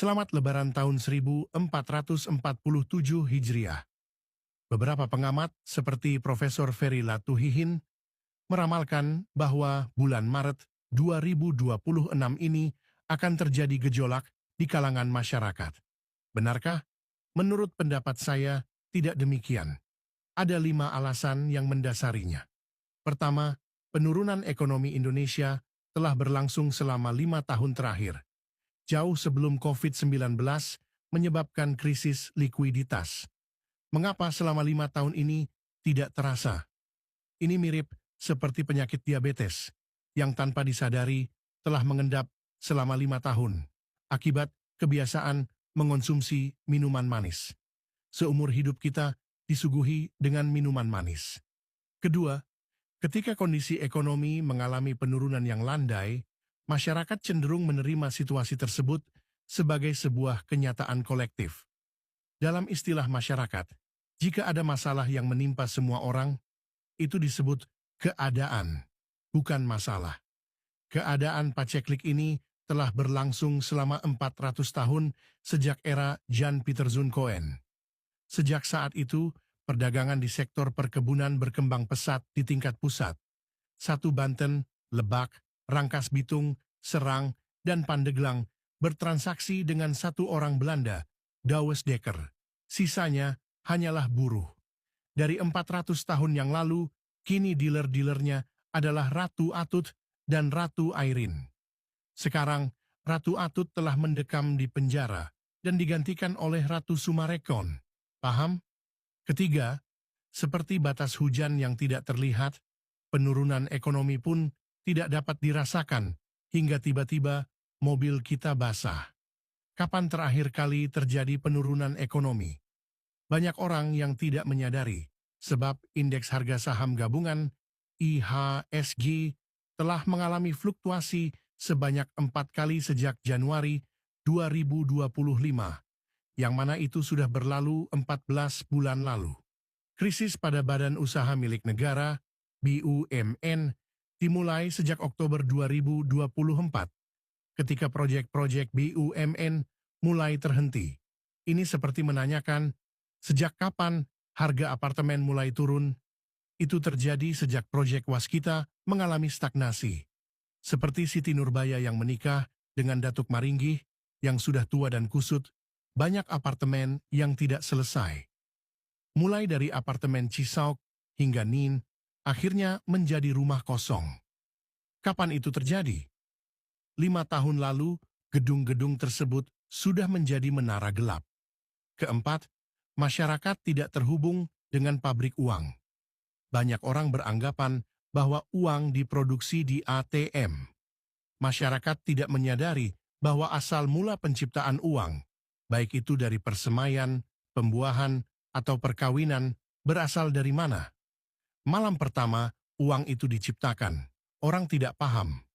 Selamat Lebaran tahun 1447 Hijriah. Beberapa pengamat seperti Profesor Ferry Latuhihin meramalkan bahwa bulan Maret 2026 ini akan terjadi gejolak di kalangan masyarakat. Benarkah? Menurut pendapat saya, tidak demikian. Ada 5 alasan yang mendasarinya. Pertama, penurunan ekonomi Indonesia telah berlangsung selama 5 tahun terakhir, jauh sebelum COVID-19 menyebabkan krisis likuiditas. Mengapa selama 5 tahun ini tidak terasa? Ini mirip seperti penyakit diabetes, yang tanpa disadari telah mengendap selama 5 tahun, akibat kebiasaan mengonsumsi minuman manis. Seumur hidup kita disuguhi dengan minuman manis. Kedua, ketika kondisi ekonomi mengalami penurunan yang landai, masyarakat cenderung menerima situasi tersebut sebagai sebuah kenyataan kolektif. Dalam istilah masyarakat, jika ada masalah yang menimpa semua orang, itu disebut keadaan, bukan masalah. Keadaan paceklik ini telah berlangsung selama 400 tahun sejak era Jan Pieter Zoon Koen. Sejak saat itu, perdagangan di sektor perkebunan berkembang pesat di tingkat pusat. Satu Banten, Lebak, Rangkas Bitung, Serang, dan Pandeglang bertransaksi dengan satu orang Belanda, Douwes Dekker. Sisanya hanyalah buruh. Dari 400 tahun yang lalu, kini dealer-dealernya adalah Ratu Atut dan Ratu Airin. Sekarang, Ratu Atut telah mendekam di penjara dan digantikan oleh Ratu Sumarekon. Paham? Ketiga, seperti batas hujan yang tidak terlihat, penurunan ekonomi pun tidak dapat dirasakan hingga tiba-tiba mobil kita basah. Kapan terakhir kali terjadi penurunan ekonomi? Banyak orang yang tidak menyadari, sebab indeks harga saham gabungan IHSG telah mengalami fluktuasi sebanyak 4 kali sejak Januari 2025, yang mana itu sudah berlalu 14 bulan lalu. Krisis pada Badan Usaha Milik Negara, BUMN, dimulai sejak Oktober 2024, ketika proyek-proyek BUMN mulai terhenti. Ini seperti menanyakan, sejak kapan harga apartemen mulai turun? Itu terjadi sejak proyek Waskita mengalami stagnasi. Seperti Siti Nurbaya yang menikah dengan Datuk Maringgih yang sudah tua dan kusut, banyak apartemen yang tidak selesai. Mulai dari apartemen Cisauk hingga Nin, akhirnya menjadi rumah kosong. Kapan itu terjadi? 5 tahun lalu, gedung-gedung tersebut sudah menjadi menara gelap. Keempat, masyarakat tidak terhubung dengan pabrik uang. Banyak orang beranggapan bahwa uang diproduksi di ATM. Masyarakat tidak menyadari bahwa asal mula penciptaan uang, baik itu dari persemaian, pembuahan, atau perkawinan, berasal dari mana. Malam pertama, uang itu diciptakan. Orang tidak paham.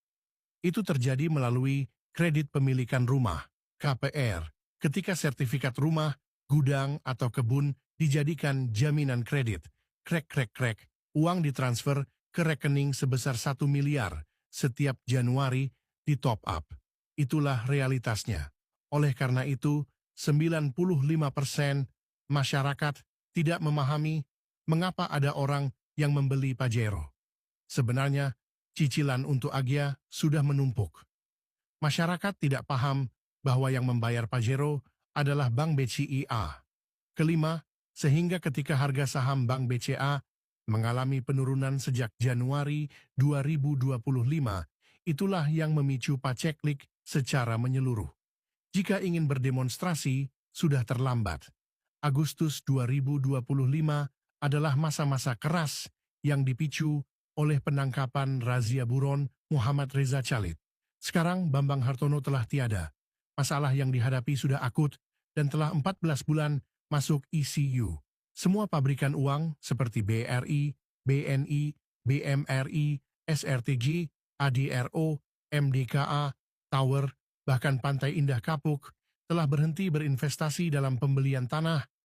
Itu terjadi melalui kredit pemilikan rumah, KPR, ketika sertifikat rumah, gudang, atau kebun dijadikan jaminan kredit. Krek, uang ditransfer ke rekening sebesar 1 miliar setiap Januari di top up. Itulah realitasnya. Oleh karena itu, 95% masyarakat tidak memahami mengapa ada orang yang membeli Pajero. Sebenarnya, cicilan untuk Agya sudah menumpuk. Masyarakat tidak paham bahwa yang membayar Pajero adalah Bank BCA. Kelima, sehingga ketika harga saham Bank BCA mengalami penurunan sejak Januari 2025, itulah yang memicu paceklik secara menyeluruh. Jika ingin berdemonstrasi, sudah terlambat. Agustus 2025 adalah masa-masa keras yang dipicu oleh penangkapan razia buron Muhammad Reza Khalid. Sekarang Bambang Hartono telah tiada. Masalah yang dihadapi sudah akut dan telah 14 bulan masuk ECU. Semua pabrikan uang seperti BRI, BNI, BMRI, SRTG, ADRO, MDKA, Tower, bahkan Pantai Indah Kapuk telah berhenti berinvestasi dalam pembelian tanah